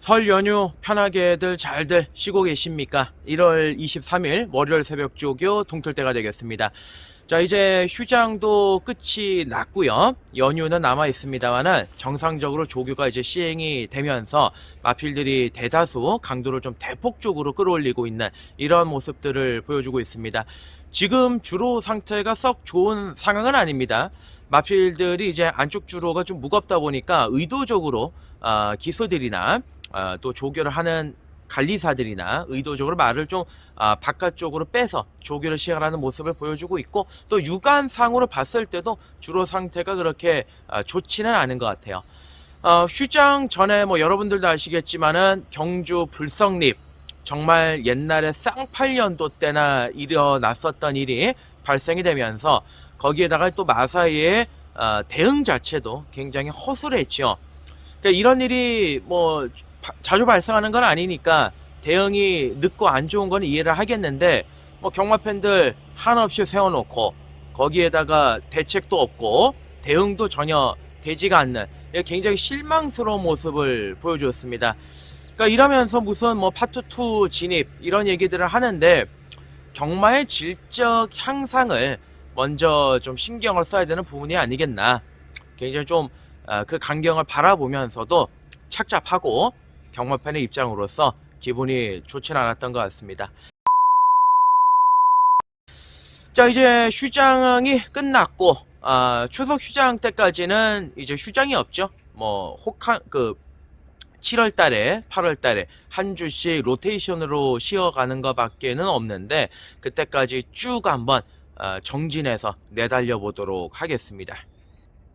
설 연휴 편하게들 잘들 쉬고 계십니까? 1월 23일 월요일 새벽 조교 동틀때가 되겠습니다. 자, 이제 휴장도 끝이 났고요. 연휴는 남아 있습니다만은 정상적으로 조교가 이제 시행이 되면서 마필들이 대다수 강도를 좀 대폭적으로 끌어올리고 있는 이런 모습들을 보여주고 있습니다. 지금 주로 상태가 썩 좋은 상황은 아닙니다. 마필들이 이제 안쪽 주로가 좀 무겁다 보니까 의도적으로 기수들이나 또 조교를 하는 관리사들이나 의도적으로 말을 좀 바깥쪽으로 빼서 조교를 시행하는 모습을 보여주고 있고, 또 육안상으로 봤을 때도 주로 상태가 그렇게 좋지는 않은 것 같아요. 휴장 전에 뭐 여러분들도 아시겠지만은 경주 불성립, 정말 옛날에 쌍팔년도 때나 일어났었던 일이 발생이 되면서 거기에다가 또 마사이의 대응 자체도 굉장히 허술했죠. 그러니까 이런 일이 뭐 자주 발생하는 건 아니니까 대응이 늦고 안 좋은 건 이해를 하겠는데, 뭐 경마 팬들 한없이 세워놓고 거기에다가 대책도 없고 대응도 전혀 되지가 않는 굉장히 실망스러운 모습을 보여주었습니다. 그러니까 이러면서 무슨 뭐 파트 2 진입 이런 얘기들을 하는데, 경마의 질적 향상을 먼저 좀 신경을 써야 되는 부분이 아니겠나. 굉장히 좀 그 강경을 바라보면서도 착잡하고 경마팬의 입장으로서 기분이 좋지는 않았던 것 같습니다. 자, 이제 휴장이 끝났고 추석 휴장 때까지는 이제 휴장이 없죠. 뭐 혹한 7월 달에 8월 달에 한 주씩 로테이션으로 쉬어가는 것 밖에는 없는데, 그때까지 쭉 한번 정진해서 내달려 보도록 하겠습니다.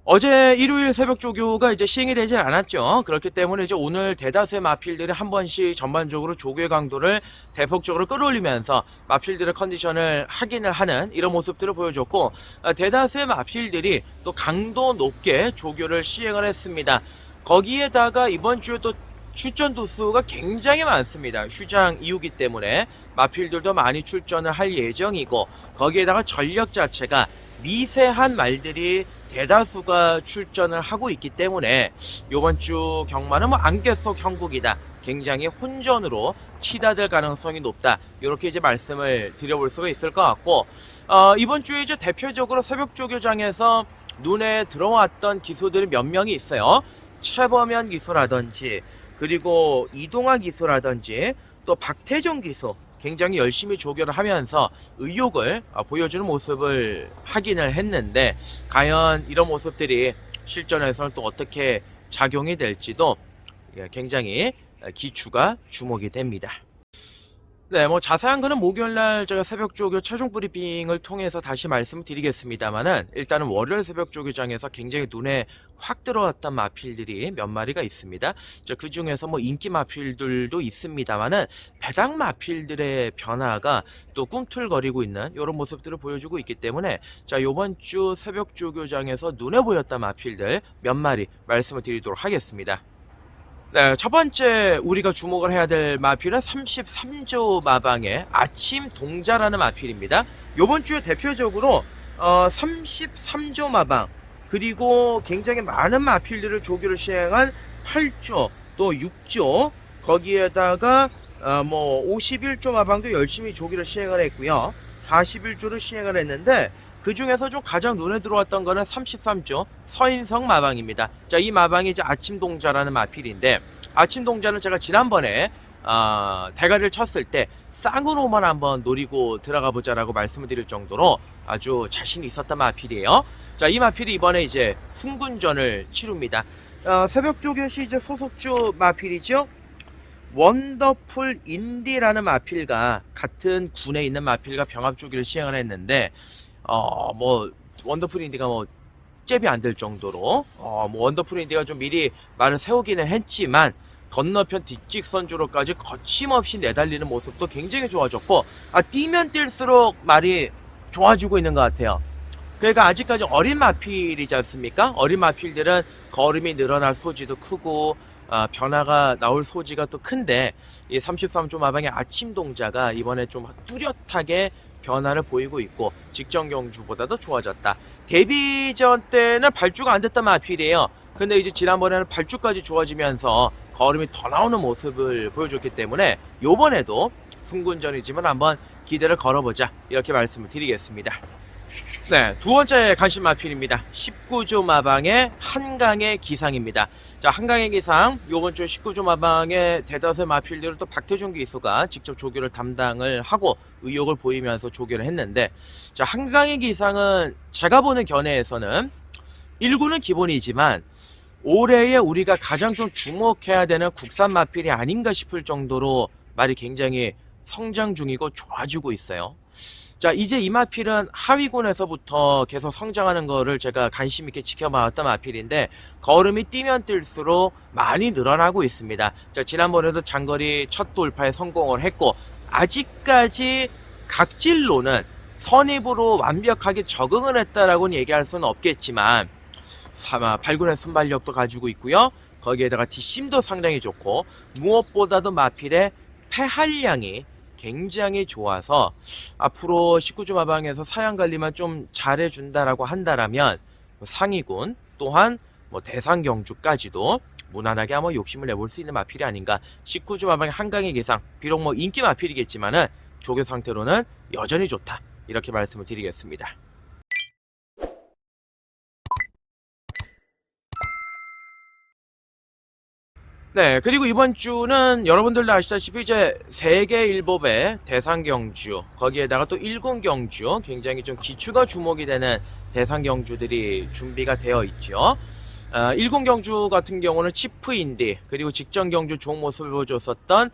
어제 일요일 새벽 조교가 이제 시행이 되진 않았죠. 그렇기 때문에 이제 오늘 대다수의 마필들이 한 번씩 전반적으로 조교의 강도를 대폭적으로 끌어올리면서 마필들의 컨디션을 확인을 하는 이런 모습들을 보여줬고, 대다수의 마필들이 또 강도 높게 조교를 시행을 했습니다. 거기에다가 이번 주에 또 출전 도수가 굉장히 많습니다. 휴장 이후기 때문에 마필들도 많이 출전을 할 예정이고, 거기에다가 전력 자체가 미세한 말들이 대다수가 출전을 하고 있기 때문에 이번 주 경마는 뭐 안개 속 형국이다, 굉장히 혼전으로 치닫을 가능성이 높다, 이렇게 이제 말씀을 드려볼 수가 있을 것 같고, 이번 주에 이제 대표적으로 새벽 조교장에서 눈에 들어왔던 기수들이 몇 명이 있어요. 최범현 기수라든지, 그리고 이동환 기수라든지, 또 박태종 기수, 굉장히 열심히 조교를 하면서 의욕을 보여주는 모습을 확인을 했는데, 과연 이런 모습들이 실전에서는 또 어떻게 작용이 될지도 굉장히 기추가 주목이 됩니다. 네, 뭐 자세한 거는 목요일날 제가 새벽 조교 최종 브리핑을 통해서 다시 말씀드리겠습니다만은, 일단은 월요일 새벽 조교장에서 굉장히 눈에 확 들어왔던 마필들이 몇 마리가 있습니다. 그 중에서 뭐 인기 마필들도 있습니다만은, 배당 마필들의 변화가 또 꿈틀거리고 있는 이런 모습들을 보여주고 있기 때문에, 자, 요번 주 새벽 조교장에서 눈에 보였던 마필들 몇 마리 말씀을 드리도록 하겠습니다. 네, 첫 번째 우리가 주목을 해야 될 마필은 33조 마방의 아침 동자라는 마필입니다. 이번 주에 대표적으로 33조 마방, 그리고 굉장히 많은 마필들을 조교를 시행한 8조, 또 6조, 거기에다가 뭐 51조 마방도 열심히 조교를 시행을 했고요. 41조를 시행을 했는데, 그 중에서 좀 가장 눈에 들어왔던 거는 33조 서인성 마방입니다. 자, 이 마방이 이제 아침 동자라는 마필인데, 아침 동자는 제가 지난번에 대가리를 쳤을 때 쌍으로만 한번 노리고 들어가 보자라고 말씀을 드릴 정도로 아주 자신이 있었던 마필이에요. 자, 이 마필이 이번에 이제 승군전을 치릅니다. 새벽 조교시 이제 소속주 마필이죠. 원더풀 인디라는 마필과 같은 군에 있는 마필과 병합 조기를 시행을 했는데, 뭐 원더풀 인디가 뭐 잽이 안 될 정도로 뭐 원더풀 인디가 좀 미리 말을 세우기는 했지만, 건너편 뒷직선주로까지 거침없이 내달리는 모습도 굉장히 좋아졌고, 뛰면 뛸수록 말이 좋아지고 있는 것 같아요. 그러니까 아직까지 어린 마필이지 않습니까? 어린 마필들은 걸음이 늘어날 소지도 크고 변화가 나올 소지가 또 큰데, 이 33조 마방의 아침 동자가 이번에 좀 뚜렷하게 변화를 보이고 있고, 직전 경주보다도 좋아졌다. 데뷔전 때는 발주가 안 됐던 마필이에요. 근데 이제 지난번에는 발주까지 좋아지면서 걸음이 더 나오는 모습을 보여줬기 때문에 요번에도 승군전이지만 한번 기대를 걸어보자, 이렇게 말씀을 드리겠습니다. 네, 두 번째 관심 마필입니다. 19조 마방의 한강의 기상입니다. 자, 한강의 기상, 요번 주 19조 마방의 대다수의 마필들을 또 박태준 기수가 직접 조교를 담당을 하고 의욕을 보이면서 조교를 했는데, 자, 한강의 기상은 제가 보는 견해에서는 1구는 기본이지만 올해에 우리가 가장 좀 주목해야 되는 국산 마필이 아닌가 싶을 정도로 말이 굉장히 성장 중이고 좋아지고 있어요. 자, 이제 이 마필은 하위군에서부터 계속 성장하는 거를 제가 관심 있게 지켜봐왔던 마필인데, 걸음이 뛰면 뛸수록 많이 늘어나고 있습니다. 자, 지난번에도 장거리 첫 돌파에 성공을 했고, 아직까지 각질로는 선입으로 완벽하게 적응을 했다라고는 얘기할 수는 없겠지만, 발군의 순발력도 가지고 있고요. 거기에다가 뒷심도 상당히 좋고, 무엇보다도 마필의 폐활량이 굉장히 좋아서 앞으로 19조 마방에서 사양관리만 좀 잘해준다라고 한다라면 상위군 또한 뭐 대상경주까지도 무난하게 한번 욕심을 내볼 수 있는 마필이 아닌가. 19조 마방의 한강의 기상, 비록 뭐 인기 마필이겠지만은 조교 상태로는 여전히 좋다, 이렇게 말씀을 드리겠습니다. 네, 그리고 이번 주는 여러분들도 아시다시피 이제 세계일법의 대상경주, 거기에다가 또 일군경주, 굉장히 좀 기추가 주목이 되는 대상경주들이 준비가 되어 있죠. 일군경주 같은 경우는 치프인디, 그리고 직전경주 좋은 모습을 보여줬었던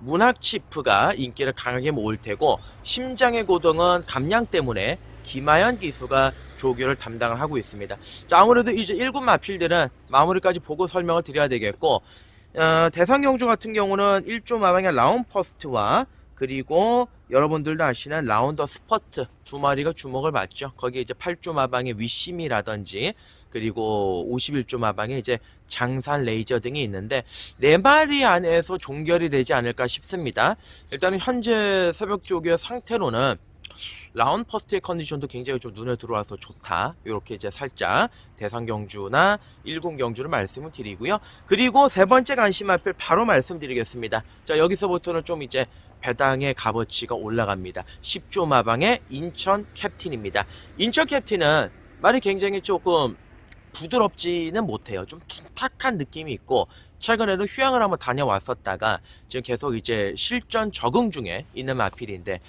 문학치프가 인기를 강하게 모을 테고, 심장의 고동은 감량 때문에 김하연 기수가 조교를 담당을 하고 있습니다. 자, 아무래도 이제 1군 마필들은 마무리까지 보고 설명을 드려야 되겠고, 대상경주 같은 경우는 1조 마방의 라운퍼스트와 그리고 여러분들도 아시는 라운더 스퍼트 두 마리가 주목을 받죠. 거기에 이제 8조 마방의 위심이라든지 그리고 51조 마방의 이제 장산 레이저 등이 있는데, 4마리 안에서 종결이 되지 않을까 싶습니다. 일단은 현재 새벽 조교의 상태로는 라운 퍼스트의 컨디션도 굉장히 좀 눈에 들어와서 좋다, 이렇게 이제 살짝 대상경주나 1군 경주를 말씀을 드리고요. 그리고 세 번째 관심 마필 바로 말씀드리겠습니다. 자, 여기서부터는 좀 이제 배당의 값어치가 올라갑니다. 10조 마방의 인천 캡틴입니다. 인천 캡틴은 말이 굉장히 조금 부드럽지는 못해요. 좀 둔탁한 느낌이 있고, 최근에도 휴양을 한번 다녀왔었다가 지금 계속 이제 실전 적응 중에 있는 마필인데,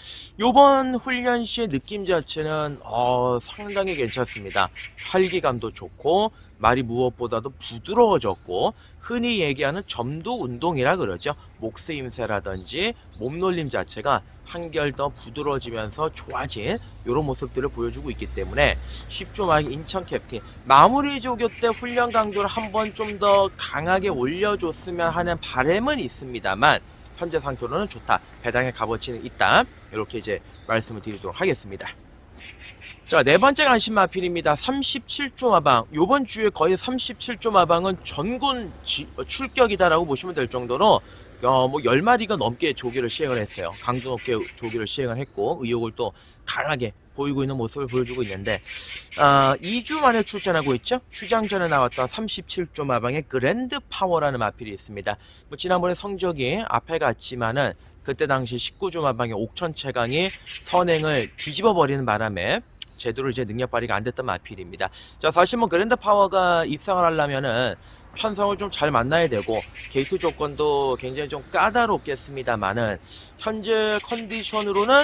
요번 훈련 시의 느낌 자체는 상당히 괜찮습니다. 활기감도 좋고 말이 무엇보다도 부드러워졌고, 흔히 얘기하는 점도 운동이라 그러죠. 목쓰임새라든지 몸놀림 자체가 한결 더 부드러워지면서 좋아진 이런 모습들을 보여주고 있기 때문에 10조 막 인천 캡틴 마무리 조교 때 훈련 강도를 한번 좀 더 강하게 올려줬으면 하는 바람은 있습니다만, 현재 상태로는 좋다, 배당의 값어치는 있다, 이렇게 이제 말씀을 드리도록 하겠습니다. 자, 네 번째 관심 마필입니다. 37조 마방. 요번 주에 거의 37조 마방은 전군 출격이다라고 보시면 될 정도로 뭐 10마리가 넘게 조기를 시행을 했어요. 강도 높게 조기를 시행을 했고, 의욕을 또 강하게 보이고 있는 모습을 보여주고 있는데, 2주 만에 출전하고 있죠. 휴장전에 나왔던 37조 마방의 그랜드 파워라는 마필이 있습니다. 뭐 지난번에 성적이 앞에 갔지만은 그때 당시 19조 마방의 옥천 채강이 선행을 뒤집어 버리는 바람에 제대로 이제 능력 발휘가 안 됐던 마필입니다. 자, 사실 뭐 그랜드 파워가 입상을 하려면은 편성을 좀 잘 만나야 되고, 게이트 조건도 굉장히 좀 까다롭겠습니다만은, 현재 컨디션으로는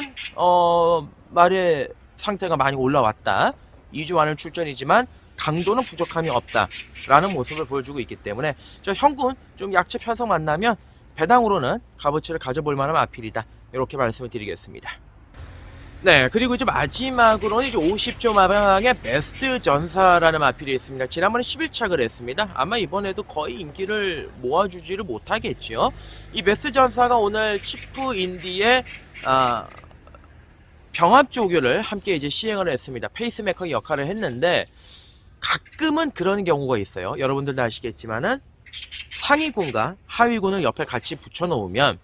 말의 상태가 많이 올라왔다, 2주 안을 출전이지만 강도는 부족함이 없다 라는 모습을 보여주고 있기 때문에, 저 현군 좀 약체 편성 만나면 배당으로는 값어치를 가져볼 만한 마필이다, 이렇게 말씀을 드리겠습니다. 네, 그리고 이제 마지막으로는 이제 50조 마방의 베스트 전사라는 마필이 있습니다. 지난번에 11착을 했습니다. 아마 이번에도 거의 인기를 모아주지를 못하겠죠. 이 베스트 전사가 오늘 치프 인디의 병합 조교를 함께 이제 시행을 했습니다. 페이스메커 역할을 했는데, 가끔은 그런 경우가 있어요. 여러분들도 아시겠지만은 상위군과 하위군을 옆에 같이 붙여놓으면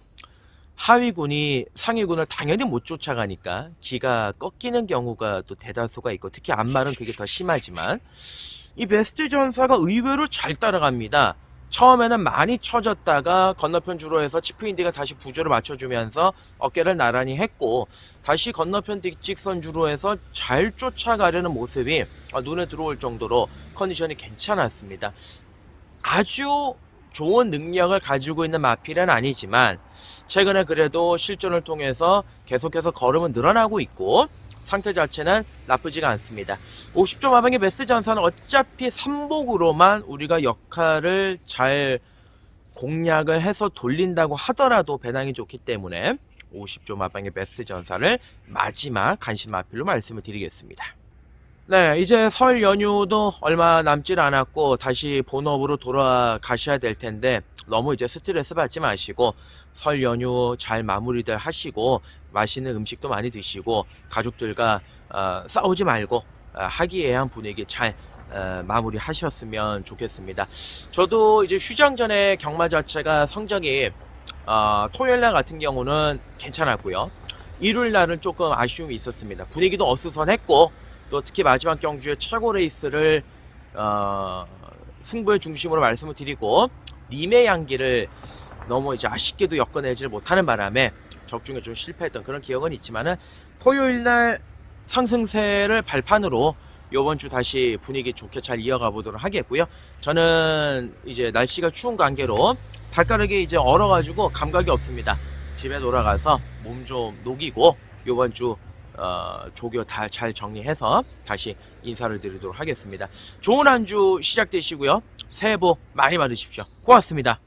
하위군이 상위군을 당연히 못 쫓아가니까 기가 꺾이는 경우가 또 대다수가 있고, 특히 앞말은 그게 더 심하지만, 이 베스트 전사가 의외로 잘 따라갑니다. 처음에는 많이 쳐졌다가 건너편 주로에서 치프인디가 다시 부조를 맞춰주면서 어깨를 나란히 했고, 다시 건너편 직선 주로에서 잘 쫓아가려는 모습이 눈에 들어올 정도로 컨디션이 괜찮았습니다. 아주 좋은 능력을 가지고 있는 마필은 아니지만 최근에 그래도 실전을 통해서 계속해서 걸음은 늘어나고 있고 상태 자체는 나쁘지가 않습니다. 50점 하방의 베스트 전사는 어차피 3복으로만 우리가 역할을 잘 공략을 해서 돌린다고 하더라도 배낭이 좋기 때문에 50점 하방의 베스트 전사를 마지막 간신 마필로 말씀을 드리겠습니다. 네, 이제 설 연휴도 얼마 남질 않았고 다시 본업으로 돌아가셔야 될 텐데 너무 이제 스트레스 받지 마시고 설 연휴 잘 마무리들 하시고 맛있는 음식도 많이 드시고 가족들과 싸우지 말고 화기애애한 분위기 잘 마무리 하셨으면 좋겠습니다. 저도 이제 휴장 전에 경마 자체가 성적이 토요일날 같은 경우는 괜찮았고요. 일요일날은 조금 아쉬움이 있었습니다. 분위기도 어수선했고 또 특히 마지막 경주의 최고 레이스를 승부의 중심으로 말씀을 드리고 님의 양기를 너무 이제 아쉽게도 엮어내질 못하는 바람에 적중에 좀 실패했던 그런 기억은 있지만은 토요일날 상승세를 발판으로 이번 주 다시 분위기 좋게 잘 이어가 보도록 하겠고요. 저는 이제 날씨가 추운 관계로 발가락이 이제 얼어가지고 감각이 없습니다. 집에 돌아가서 몸 좀 녹이고 이번 주 조교 다 잘 정리해서 다시 인사를 드리도록 하겠습니다. 좋은 한 주 시작되시고요. 새해 복 많이 받으십시오. 고맙습니다.